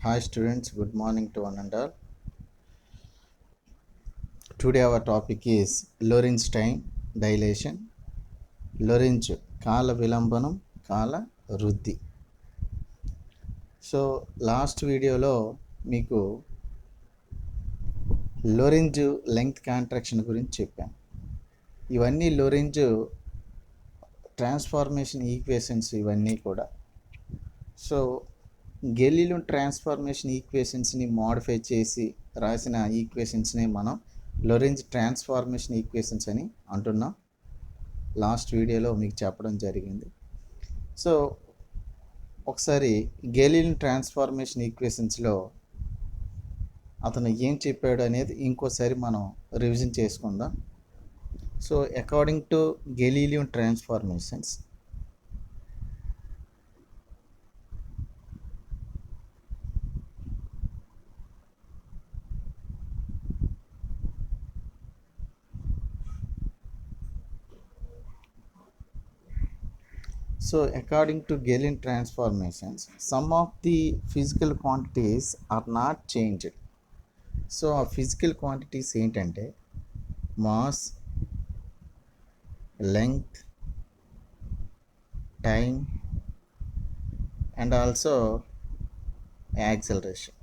Hi students, good morning to one and all. Today our topic is Lorentz time dilation, Lorentz కాల విలంబనం, కాల వృద్ధి. So last వీడియోలో మీకు Lorenz length contraction గురించి చెప్పాను. ఇవన్నీ లోరెంజ్ ట్రాన్స్ఫార్మేషన్ ఈక్వేషన్స్ ఇవన్నీ కూడా. సో గెలీలియో ట్రాన్స్ఫార్మేషన్ ఈక్వేషన్స్ని మోడిఫై చేసి రాసిన ఈక్వేషన్స్ని మనం లోరెంజ్ ట్రాన్స్ఫార్మేషన్ ఈక్వేషన్స్ అని అంటున్నాం. లాస్ట్ వీడియోలో మీకు చెప్పడం జరిగింది. సో ఒకసారి గెలీలియో ట్రాన్స్ఫార్మేషన్ ఈక్వేషన్స్లో అతను ఏం చెప్పాడు అనేది ఇంకోసారి మనం రివిజన్ చేసుకుందాం. So according to Galileo ట్రాన్స్ఫార్మేషన్స్, according to Galilean transformations, some of the physical quantities are not changed. So ఆ ఫిజికల్ క్వాంటిటీస్ ఏంటంటే mass, length, time and also acceleration.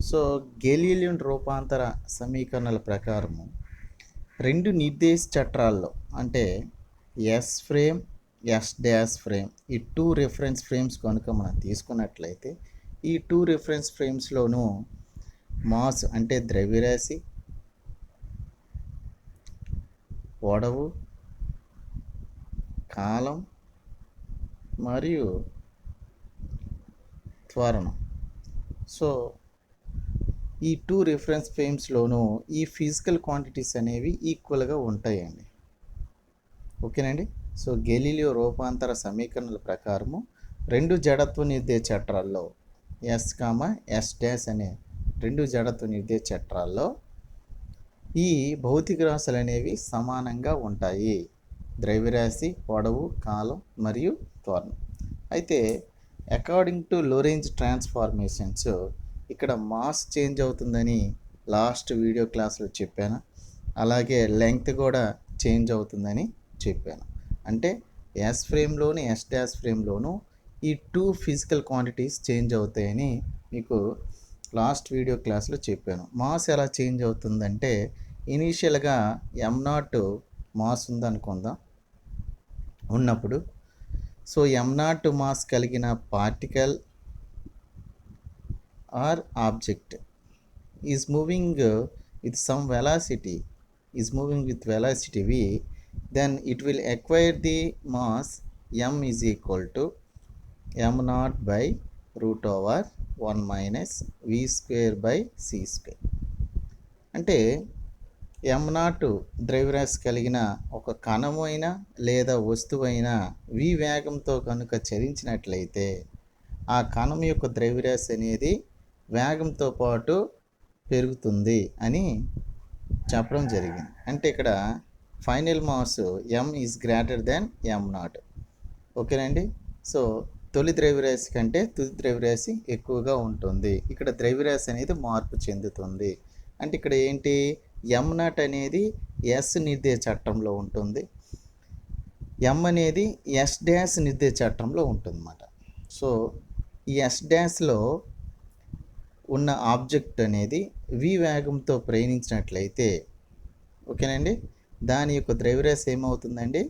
So Galilean రూపాంతర సమీకరణల ప్రకారము రెండు నిర్దేశ చట్రాల్లో అంటే S frame, S dash frame, ఈ టూ రిఫరెన్స్ ఫ్రేమ్స్ కనుక మనం తీసుకున్నట్లయితే ఈ టూ రిఫరెన్స్ ఫ్రేమ్స్లోనూ మాస్ అంటే ద్రవ్యరాశి, పొడవు, కాలం మరియు త్వరణం. సో ఈ టూ రిఫరెన్స్ ఫ్రేమ్స్లోనూ ఈ ఫిజికల్ క్వాంటిటీస్ అనేవి ఈక్వల్గా ఉంటాయండి. ఓకేనండి. సో గెలీలియో రూపాంతర సమీకరణల ప్రకారము రెండు జడత్వ నిర్దేశ చట్రాల్లో ఎస్ కామా ఎస్ డాష్ అనే రెండు జడత్వ నిర్దేశ చట్రాల్లో ఈ భౌతిక రాశులు అనేవి సమానంగా ఉంటాయి. ద్రవ్యరాశి, పొడవు, కాలం మరియు త్వరణం. అయితే అకార్డింగ్ టు లోరెంజ్ ట్రాన్స్ఫార్మేషన్స్ ఇక్కడ మాస్ చేంజ్ అవుతుందని లాస్ట్ వీడియో క్లాస్లో చెప్పాను. అలాగే లెంగ్త్ కూడా చేంజ్ అవుతుందని చెప్పాను. అంటే ఎస్ ఫ్రేమ్లోను ఎస్ డాష్ ఫ్రేమ్లోను ఈ టూ ఫిజికల్ క్వాంటిటీస్ చేంజ్ అవుతాయని మీకు లాస్ట్ వీడియో క్లాస్లో చెప్పాను. మాస్ ఎలా చేంజ్ అవుతుందంటే ఇనీషియల్గా m0 మాస్ ఉందనుకుందాం. ఉన్నప్పుడు సో m0 మాస్ కలిగిన particle or object is moving with some velocity, v, then it will acquire the mass m is equal to m0 by root over 1 minus v square by c square. అంటే m0 ద్రవ్యరాశి కలిగిన ఒక కణమైనా లేదా వస్తువైనా v వేగంతో కనుక చలించినట్లయితే ఆ కణం యొక్క ద్రవ్యరాశి అనేది వేగంతో పాటు పెరుగుతుంది అని చెప్పడం జరిగింది. అంటే ఇక్కడ final mass m is greater than m0. ఓకేనండి. సో తొలి ద్రవ్యరాశి కంటే తుది ద్రవ్యరాశి ఎక్కువగా ఉంటుంది. ఇక్కడ ద్రవ్యరాశి అనేది మార్పు చెందుతుంది. అంటే ఇక్కడ ఏంటి, m0 అనేది s నిర్దేశ చట్టంలో ఉంటుంది, m అనేది s డాష్ నిర్దేశ చట్టంలో ఉంటుంది అన్నమాట. సో ఈ s డాష్లో ఉన్న ఆబ్జెక్ట్ అనేది v వేగంతో ప్రయాణించినట్లయితే ఓకేనండి దాని యొక్క ద్రవ్యరాశి ఏమవుతుందండి,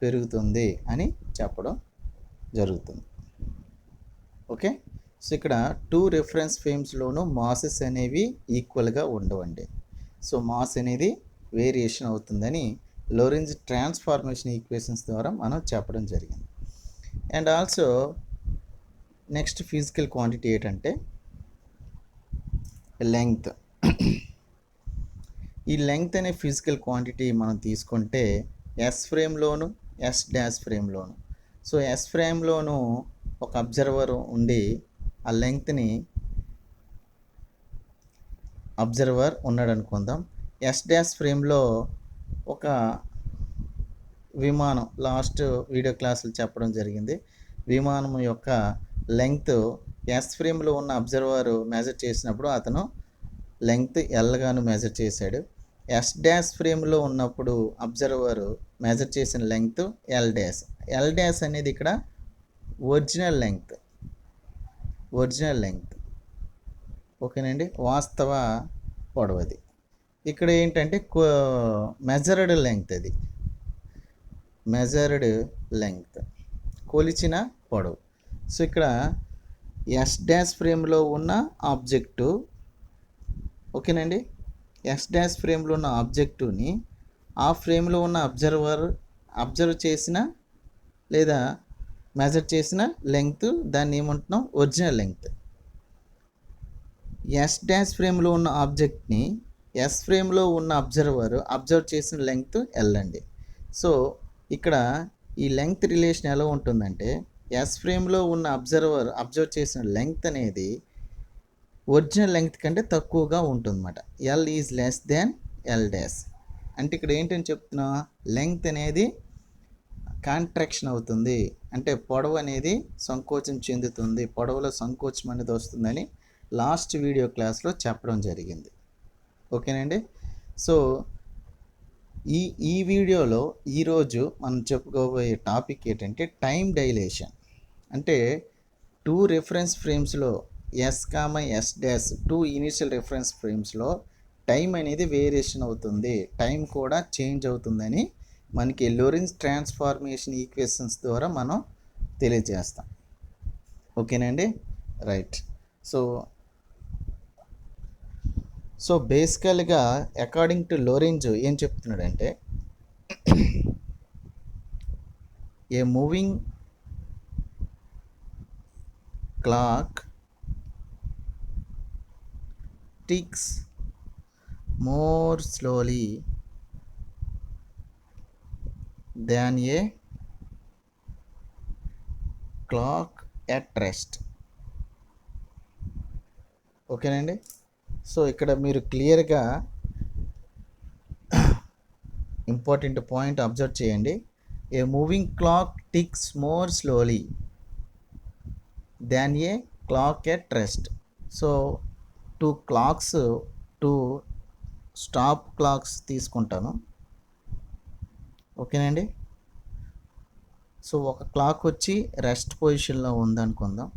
పెరుగుతుంది అని చెప్పడం జరుగుతుంది. ఓకే. సో ఇక్కడ టూ రిఫరెన్స్ ఫ్రేమ్స్లోనూ మాసెస్ అనేవి ఈక్వల్గా ఉండవండి. సో మాస్ అనేది వేరియేషన్ అవుతుందని లోరెంజ్ ట్రాన్స్ఫార్మేషన్ ఈక్వేషన్స్ ద్వారా మనం చెప్పడం జరిగింది. And also next physical quantity ఏంటంటే లెంగ్త్. ఈ లెంగ్త్ అనే ఫిజికల్ క్వాంటిటీ మనం తీసుకుంటే ఎస్ ఫ్రేమ్లోను ఎస్ డాష్ ఫ్రేమ్లోను. సో ఎస్ ఫ్రేమ్లోను ఒక అబ్జర్వర్ ఉండి ఆ లెంగ్త్ని అబ్జర్వర్ ఉన్నాడు అనుకుందాం. ఎస్ డాష్ ఫ్రేమ్లో ఒక విమానం, లాస్ట్ వీడియో క్లాసులు చెప్పడం జరిగింది, విమానం యొక్క లెంగ్త్ ఎస్ ఫ్రేమ్లో ఉన్న అబ్జర్వర్ మెజర్ చేసినప్పుడు అతను లెంగ్త్ ఎల్గాను మెజర్ చేశాడు. ఎస్ డాష్ ఫ్రేమ్లో ఉన్నప్పుడు అబ్జర్వర్ మెజర్ చేసిన length L dash. L dash అనేది ఇక్కడ ఒరిజినల్ లెంగ్త్, ఓకేనండి, వాస్తవ పొడవది. ఇక్కడ ఏంటంటే మెజర్డ్ లెంగ్త్, అది మెజర్డ్ లెంగ్త్, కొలిచిన పొడవు. సో ఇక్కడ ఎస్ డాష్ ఫ్రేమ్లో ఉన్న ఆబ్జెక్టు, ఓకేనండి, ఎస్ డాష్ ఫ్రేమ్లో ఉన్న ఆబ్జెక్టుని ఆ ఫ్రేమ్లో ఉన్న అబ్జర్వ్ చేసిన లేదా మెజర్ చేసిన లెంగ్త్, దాన్ని ఏమంటున్నాం, ఒరిజినల్ లెంగ్త్. ఎస్ డాష్ ఫ్రేమ్లో ఉన్న ఆబ్జెక్ట్ని ఎస్ ఫ్రేమ్లో ఉన్న అబ్జర్వ్ చేసిన లెంగ్త్ ఎల్ అండి. సో ఇక్కడ ఈ లెంగ్త్ రిలేషన్ ఎలా ఉంటుందంటే, ఎస్ ఫ్రేమ్లో ఉన్న అబ్జర్వ్ చేసిన లెంగ్త్ అనేది ఒరిజినల్ లెంగ్త్ కంటే తక్కువగా ఉంటుందన్నమాట. L is less than L dash. అంటే ఇక్కడ ఏంటని చెప్తున్నా, లెంగ్త్ అనేది కాంట్రాక్షన్ అవుతుంది, అంటే పొడవు అనేది సంకోచం చెందుతుంది, పొడవులో సంకోచం అనేది వస్తుందని లాస్ట్ వీడియో క్లాస్లో చెప్పడం జరిగింది. ఓకేనండి. సో ఈ వీడియోలో ఈరోజు మనం చెప్పుకోబోయే టాపిక్ ఏంటంటే టైం డైలేషన్. అంటే 2 రిఫరెన్స్ ఫ్రేమ్స్లో ఎస్ డాష్ 2 ఇనిషియల్ రిఫరెన్స్ ఫ్రేమ్స్లో టైం అనేది వేరియేషన్ అవుతుంది, టైం కూడా చేంజ్ అవుతుందని మనకి లోరెంజ్ ట్రాన్స్ఫార్మేషన్ ఈక్వేషన్స్ ద్వారా మనం తెలియజేస్తాం. ఓకేనండి, రైట్. సో బేసికల్గా అకార్డింగ్ టు లోరెంజ్ ఏం చెప్తున్నాడంటే, a moving clock ticks more slowly than a clock at rest. ఓకేనండి. సో ఇక్కడ మీరు క్లియర్గా ఇంపార్టెంట్ పాయింట్ అబ్జర్వ్ చేయండి. A moving clock ticks more slowly than a clock at rest. So 2 clocks, 2 stop clocks తీసుకుంటాను, ఓకేనండి. So ఒక clock వచ్చి rest పొజిషన్లో ఉందనుకుందాం,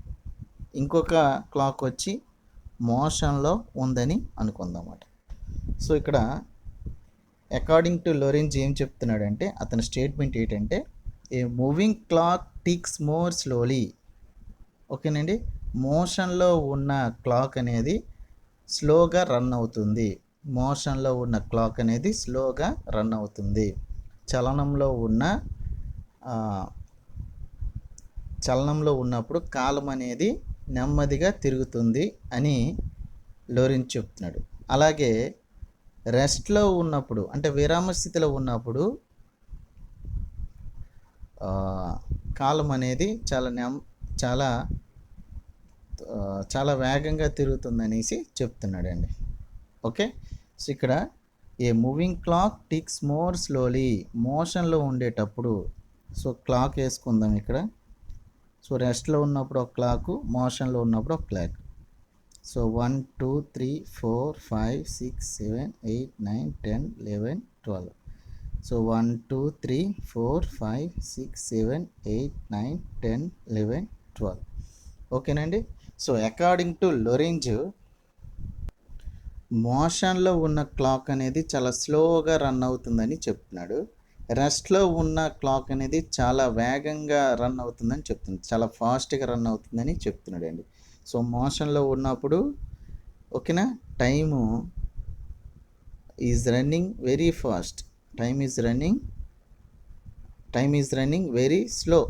ఇంకొక క్లాక్ వచ్చి మోషన్లో ఉందని అనుకుందాం అన్నమాట. సో ఇక్కడ అకార్డింగ్ టు లోరెంజ్ ఏం చెప్తున్నాడంటే, అతని స్టేట్మెంట్ ఏంటంటే, a moving clock ticks more slowly. ఓకేనండి, మోషన్లో ఉన్న క్లాక్ అనేది స్లోగా రన్ అవుతుంది, మోషన్లో ఉన్న క్లాక్ అనేది స్లోగా రన్ అవుతుంది, చలనంలో ఉన్నప్పుడు కాలం అనేది నెమ్మదిగా తిరుగుతుంది అని లోరెంజ్ చెప్తున్నాడు. అలాగే రెస్ట్లో ఉన్నప్పుడు, అంటే విరామ స్థితిలో ఉన్నప్పుడు కాలం అనేది చాలా వేగంగా తిరుగుతుందనేసి చెప్తున్నాడండి. ఓకే. సో ఇక్కడ a moving clock ticks more slowly, మోషన్లో ఉండేటప్పుడు, సో క్లాక్ వేసుకుందాం ఇక్కడ. సో రెస్ట్లో ఉన్నప్పుడు ఒక క్లాకు, మోషన్లో ఉన్నప్పుడు ఒక క్లాక్. సో 1 2 3 4 5 6 7 8 9 10 11 12. సో 1 2 3 4 5 6 7 8 9 10 11 12. ఓకేనండి. సో అకార్డింగ్ టు లోరెంజ్ మోషన్లో ఉన్న క్లాక్ అనేది చాలా స్లోగా రన్ అవుతుందని చెప్తున్నాడు, రెస్ట్లో ఉన్న క్లాక్ అనేది చాలా వేగంగా రన్ అవుతుందని చెప్తున్నాడు, చాలా ఫాస్ట్గా రన్ అవుతుందని చెప్తున్నాడు అండి. సో మోషన్లో ఉన్నప్పుడు, ఓకేనా, time is running very fast, time is running very slow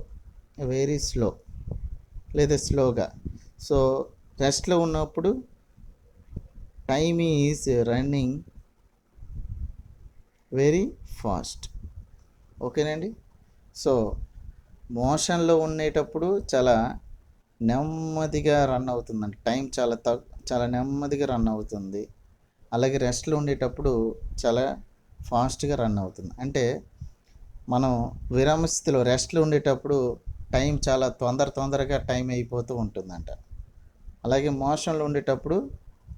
లేదా స్లోగా. సో రెస్ట్లో ఉన్నప్పుడు time is running very fast. ఓకేనండి. సో మోషన్లో ఉండేటప్పుడు చాలా నెమ్మదిగా రన్ అవుతుందండి, టైం చాలా నెమ్మదిగా రన్ అవుతుంది. అలాగే రెస్ట్లో ఉండేటప్పుడు చాలా ఫాస్ట్గా రన్ అవుతుంది. అంటే మనం విరామ స్థితిలో రెస్ట్లో ఉండేటప్పుడు టైం చాలా తొందరగా టైం అయిపోతూ ఉంటుందంట. అలాగే మోషన్లో ఉండేటప్పుడు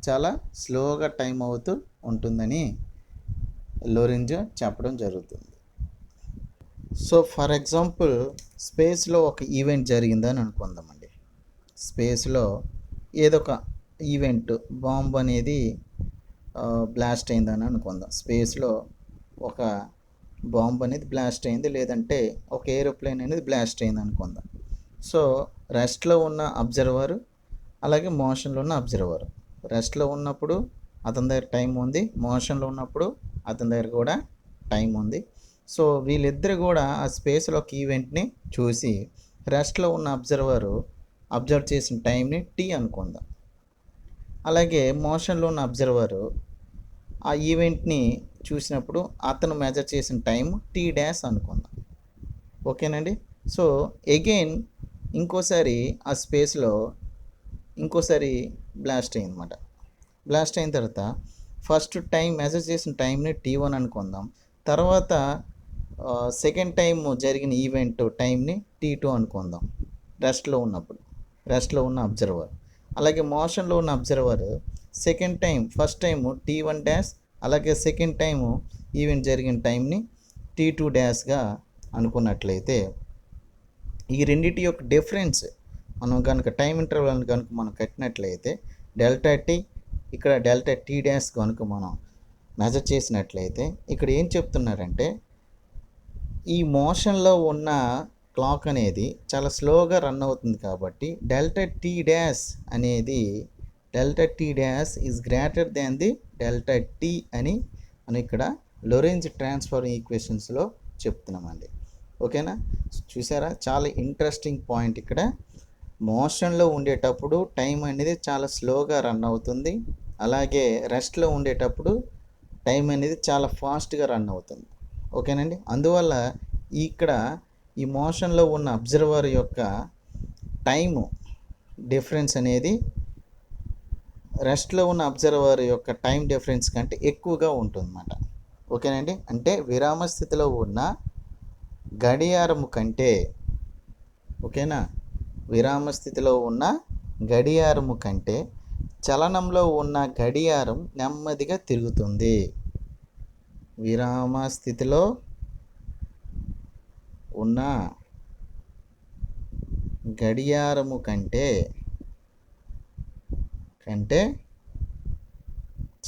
చాలా స్లోగా టైం అవుతూ ఉంటుందని లోరెంజో చెప్పడం జరుగుతుంది. సో ఫర్ ఎగ్జాంపుల్ స్పేస్లో ఒక ఈవెంట్ జరిగిందని అనుకుందామండి. స్పేస్లో ఏదో ఒక ఈవెంట్ బాంబు అనేది బ్లాస్ట్ అయిందని అనుకుందాం. స్పేస్లో ఒక బాంబు అనేది బ్లాస్ట్ అయింది, లేదంటే ఒక ఏరోప్లేన్ అనేది బ్లాస్ట్ అయింది అనుకుందాం. సో రెస్ట్లో ఉన్న అబ్జర్వర్ అలాగే మోషన్లో ఉన్న అబ్జర్వర్, రెస్ట్లో ఉన్నప్పుడు అతని దగ్గర టైం ఉంది, మోషన్లో ఉన్నప్పుడు అతని దగ్గర కూడా టైం ఉంది. సో వీళ్ళిద్దరు కూడా ఆ స్పేస్లో ఒక ఈవెంట్ని చూసి రెస్ట్లో ఉన్న అబ్జర్వ్ చేసిన టైంని టీ అనుకుందాం. అలాగే మోషన్లో ఉన్న అబ్జర్వరు ఆ ఈవెంట్ని చూసినప్పుడు అతను మెజర్ చేసిన టైం టీ డాష్ అనుకుందాం. ఓకేనండి. సో అగైన్ ఇంకోసారి ఆ స్పేస్లో ఇంకోసారి బ్లాస్ట్ అయిందన్నమాట. బ్లాస్ట్ అయిన తర్వాత ఫస్ట్ టైం మెజర్ చేసిన టైంని T1 అనుకుందాం. తర్వాత సెకండ్ టైం జరిగిన ఈవెంట్ టైంని T2 అనుకుందాం. రెస్ట్లో ఉన్న అబ్జర్వర్. అలాగే మోషన్లో ఉన్న observer second time first time T1 dash, అలాగే సెకండ్ టైము ఈవెంట్ జరిగిన టైంని T2 డాష్గా అనుకున్నట్లయితే ఈ రెండింటి యొక్క డిఫరెన్స్ మనం కనుక టైం ఇంటర్వల్ కనుక మనం కట్టినట్లయితే డెల్టా టీ, ఇక్కడ డెల్టా టీ డాష్ కనుక మనం మెజర్ చేసినట్లయితే ఇక్కడ ఏం చెప్తున్నారంటే ఈ మోషన్లో ఉన్న క్లాక్ అనేది చాలా స్లోగా రన్ అవుతుంది కాబట్టి delta T dash is greater than the delta T అని మనం ఇక్కడ లోరెంజ్ ట్రాన్స్ఫర్ ఈక్వేషన్స్లో చెప్తున్నామండి. ఓకేనా. చూసారా, చాలా ఇంట్రెస్టింగ్ పాయింట్. ఇక్కడ మోషన్లో ఉండేటప్పుడు టైం అనేది చాలా స్లోగా రన్ అవుతుంది, అలాగే రెస్ట్లో ఉండేటప్పుడు టైం అనేది చాలా ఫాస్ట్గా రన్ అవుతుంది. ఓకేనండి. అందువల్ల ఇక్కడ ఈ మోషన్లో ఉన్న అబ్జర్వర్ యొక్క టైము డిఫరెన్స్ అనేది రెస్ట్లో ఉన్న అబ్జర్వర్ యొక్క టైం డిఫరెన్స్ కంటే ఎక్కువగా ఉంటుందన్నమాట. ఓకేనండి. అంటే విరామ స్థితిలో ఉన్న గడియారము కంటే, ఓకేనా, విరామ స్థితిలో ఉన్న గడియారము కంటే చలనంలో ఉన్న గడియారం నెమ్మదిగా తిరుగుతుంది. విరామ స్థితిలో ఉన్న గడియారము కంటే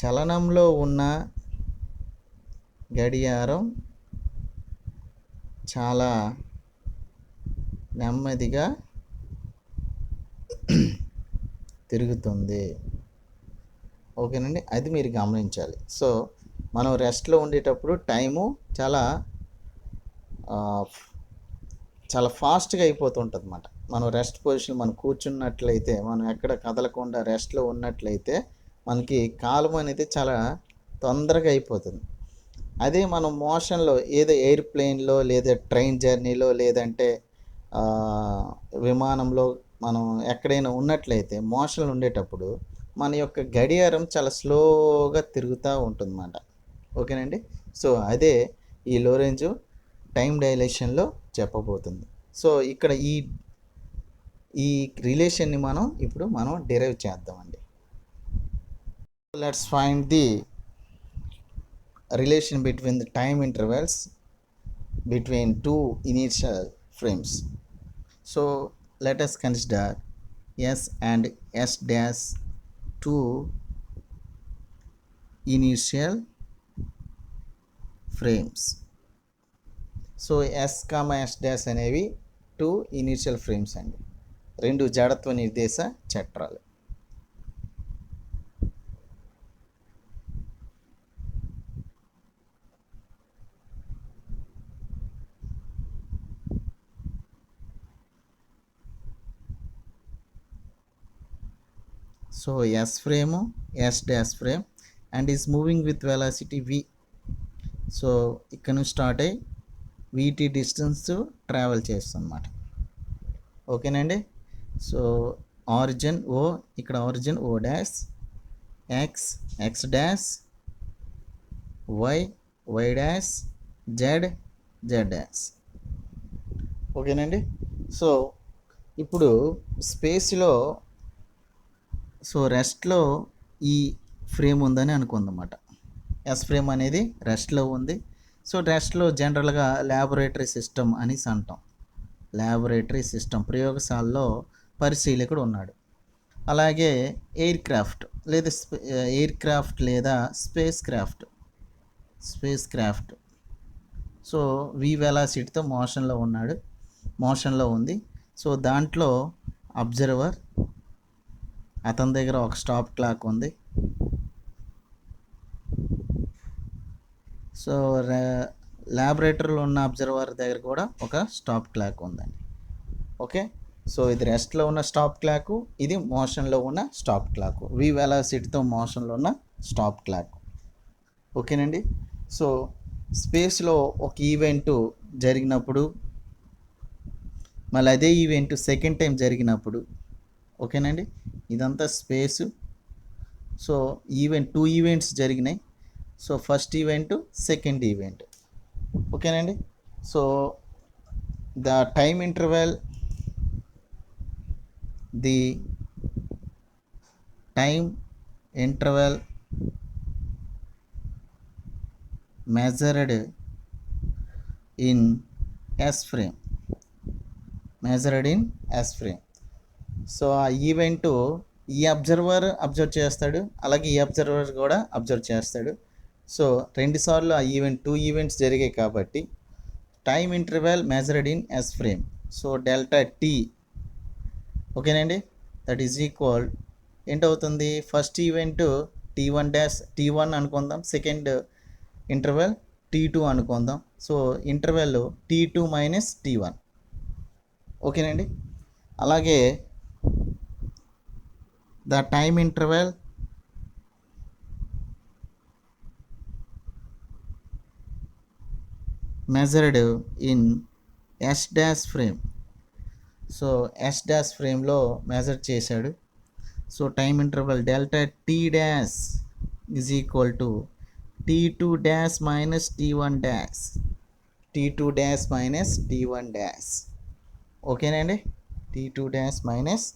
చలనంలో ఉన్న గడియారం చాలా నెమ్మదిగా తిరుగుతుంది. ఓకేనండి, అది మీరు గమనించాలి. సో మనం రెస్ట్లో ఉండేటప్పుడు టైము చాలా ఫాస్ట్గా అయిపోతుంటుంది అన్నమాట. మనం రెస్ట్ పొజిషన్ మనం కూర్చున్నట్లయితే, మనం ఎక్కడ కదలకుండా రెస్ట్లో ఉన్నట్లయితే మనకి కాలం అనేది చాలా తొందరగా అయిపోతుంది. అదే మనం మోషన్లో ఏదో ఎయిర్ప్లేన్లో లేదా ట్రైన్ జర్నీలో లేదంటే విమానంలో మనం ఎక్కడైనా ఉన్నట్లయితే మోషన్లో ఉండేటప్పుడు మన యొక్క గడియారం చాలా స్లోగా తిరుగుతూ ఉంటుందన్నమాట. ఓకేనండి. సో అదే ఈ లోరెంజ్ టైం డైలేషన్లో చెప్పబోతుంది. సో ఇక్కడ ఈ రిలేషన్ని ఇప్పుడు మనం డిరైవ్ చేద్దామండి. Let's find the relation between the time intervals between two initial frames. So let us consider S and S dash two initial frames. So S comma S dash అనేవి two initial frames అండి, రెండు జడత్వ నిర్దేశ చట్రాలు. So S frame, S dash frame and is moving with velocity v. So ఇక్కడ నుంచి start అయ్యి VT distance travel చేస్తుంది అన్నమాట. ఓకేనండి. సో ఆరిజిన్ O, ఇక్కడ origin O dash, X dash, Y dash, Z dash. ఓకేనండి. సో ఇప్పుడు స్పేస్లో సో రెస్ట్లో ఈ ఫ్రేమ్ ఉందని అనుకుందన్నమాట. ఎస్ ఫ్రేమ్ అనేది రెస్ట్లో ఉంది. సో రెస్ట్లో జనరల్గా ల్యాబొరేటరీ సిస్టమ్ అనేసి అంటాం. ల్యాబొరేటరీ సిస్టమ్ ప్రయోగశాలలో పరిశీలకుడు ఉన్నాడు. అలాగే ఎయిర్ క్రాఫ్ట్ లేదా స్పేస్ క్రాఫ్ట్ సో వి వెలాసిటీతో మోషన్లో ఉంది. సో దాంట్లో అబ్జర్వర్, అతని దగ్గర ఒక స్టాప్ క్లాక్ ఉంది. సో ల్యాబొరేటరీలో ఉన్న అబ్జర్వర్ దగ్గర కూడా ఒక స్టాప్ క్లాక్ ఉందండి. ఓకే, సో ఇది రెస్ట్లో ఉన్న స్టాప్ క్లాకు, ఇది మోషన్లో ఉన్న స్టాప్ క్లాకు, వి వెలాసిటీతో మోషన్లో ఉన్న స్టాప్ క్లాక్. ఓకేనండి. సో స్పేస్లో ఒక ఈవెంట్ జరిగినప్పుడు, మళ్ళీ అదే ఈవెంట్ సెకండ్ టైం జరిగినప్పుడు, ఓకేనండి, ఇదంతా స్పేసు. సో టూ ఈవెంట్స్ జరిగినాయి. So first event, second event. ఓకేనండి. So the time interval measured in S frame. So ఆ ఈవెంట్ ఈ అబ్జర్వర్ అబ్జర్వ్ చేస్తాడు, అలాగే ఈ అబ్జర్వర్ కూడా అబ్జర్వ్ చేస్తాడు. సో రెండుసార్లు ఆ టూ ఈవెంట్స్ జరిగాయి కాబట్టి time interval measured in S frame. So delta T, ఓకేనండి, దట్ ఈజ్ ఈక్వల్ ఏంటవుతుంది, ఫస్ట్ ఈవెంట్ T1 అనుకుందాం, సెకండ్ ఇంటర్వెల్ T2 అనుకుందాం. So interval T2 minus T1. ఓకేనండి. అలాగే the time interval measured in S dash frame. So S dash ఫ్రేమ్లో measure చేశాడు. So time interval delta T dash is equal to T2 dash minus T1 dash. ఓకేనండి, T2 dash minus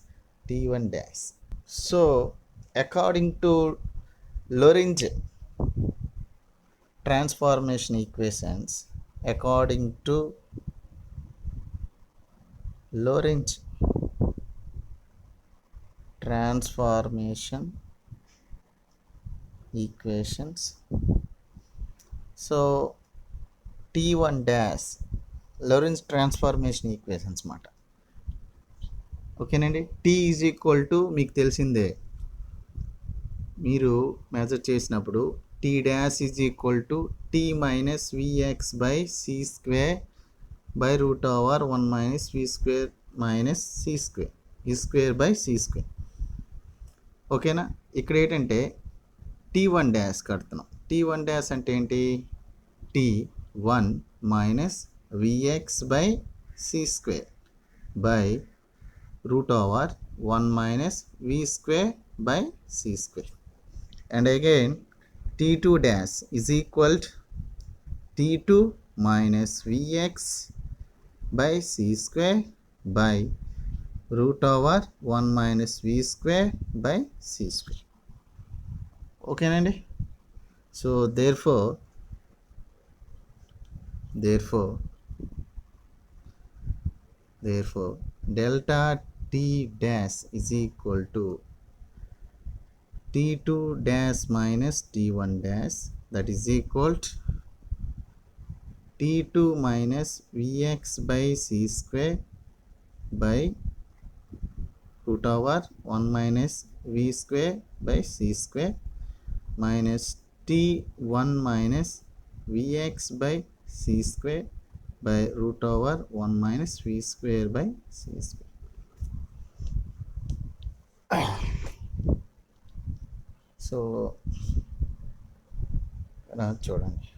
T1 dash. So according to Lorenz transformation equations, so T1 dash Lorentz transformation equations మాట. ఓకేనండి. T is equal to మీకు తెలిసిందే, మీరు measure చేసినప్పుడు T dash is equal to T minus Vx by C square by root over 1 minus V square minus C square, ఈ square by C square. ఓకేనా. ఇక్కడ ఏంటంటే T1 డాష్ కడుతున్నాం. T1 dash అంటే ఏంటి, T1 minus Vx by C square by root over 1 minus V square by C square. And again T2 dash is equal to T2 minus Vx by C square by root over 1 minus V square by C square. Okay nandi. So therefore delta T dash is equal to T2 dash minus T1 dash, that is equal to T2 minus Vx by C square by root over 1 minus V square by C square minus T1 minus Vx by C square by root over 1 minus V square by C square. So చూడండి,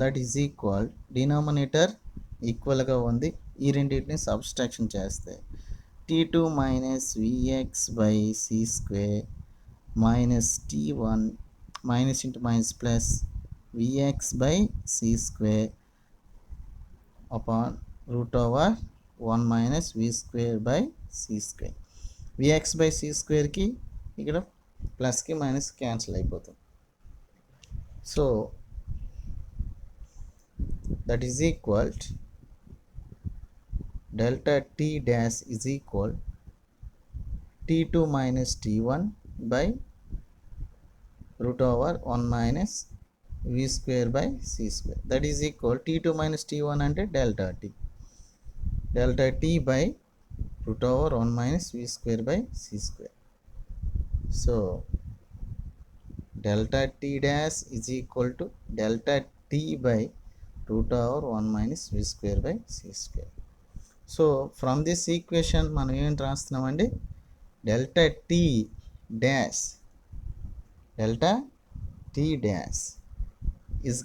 that is equal, denominator ఈక్వల్గా ఉంది, ఈ రెండింటిని subtraction చేస్తే T2 minus Vx by C square minus T1 minus into minus plus Vx by C square upon root over 1 minus V square by C square. V X by C స్క్వేర్కి ఇక్కడ ప్లస్కి minus cancel అయిపోతుంది. So that is equal delta T dash is equal t2 minus t1 by root over 1 minus v square by c square. That is equal t2 minus t1 అంటే delta t by root over 1 minus v square by c square. So delta t dash is equal to delta t by root over 1 minus v square by c square. So from this equation మనం ఏంటి రాస్తున్నామండి, delta t dash is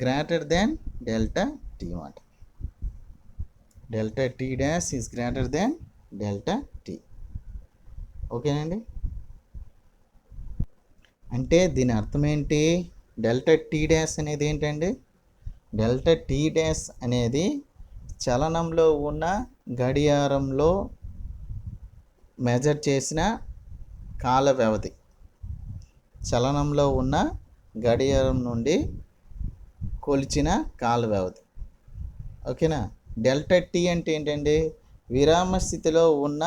greater than delta t మాట. delta t dash is greater than delta t. ఓకేనండి. అంటే దీని అర్థం ఏంటి, delta T dash అనేది ఏంటండి, డెల్టా టీ డాష్ అనేది చలనంలో ఉన్న గడియారంలో మెజర్ చేసిన కాల వ్యవధి, చలనంలో ఉన్న గడియారం నుండి కొలిచిన కాల వ్యవధి. ఓకేనా. డెల్టా టీ అంటే ఏంటండి, విరామ స్థితిలో ఉన్న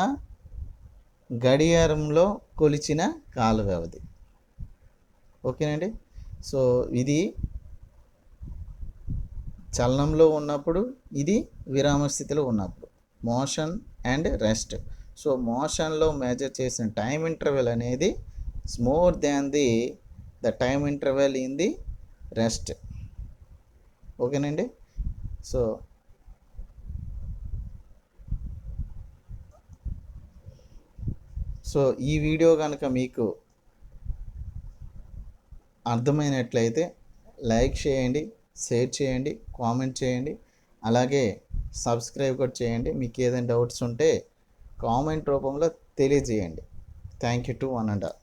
గడియారంలో కొలిచిన కాల వ్యవధి. ఓకేనండి. సో ఇది చలనంలో ఉన్నప్పుడు, ఇది విరామ స్థితిలో ఉన్నప్పుడు, మోషన్ అండ్ రెస్ట్. సో మోషన్లో మెజర్ చేసిన టైం ఇంటర్వెల్ అనేది more than the time interval in the rest. ఓకేనండి. సో ఈ వీడియో కనుక మీకు అర్థమైనట్లయితే లైక్ చేయండి, షేర్ చేయండి, కామెంట్ చేయండి, అలాగే సబ్స్క్రైబ్ కూడా చేయండి. మీకు ఏదైనా డౌట్స్ ఉంటే కామెంట్ రూపంలో తెలియజేయండి. Thank you to one and all.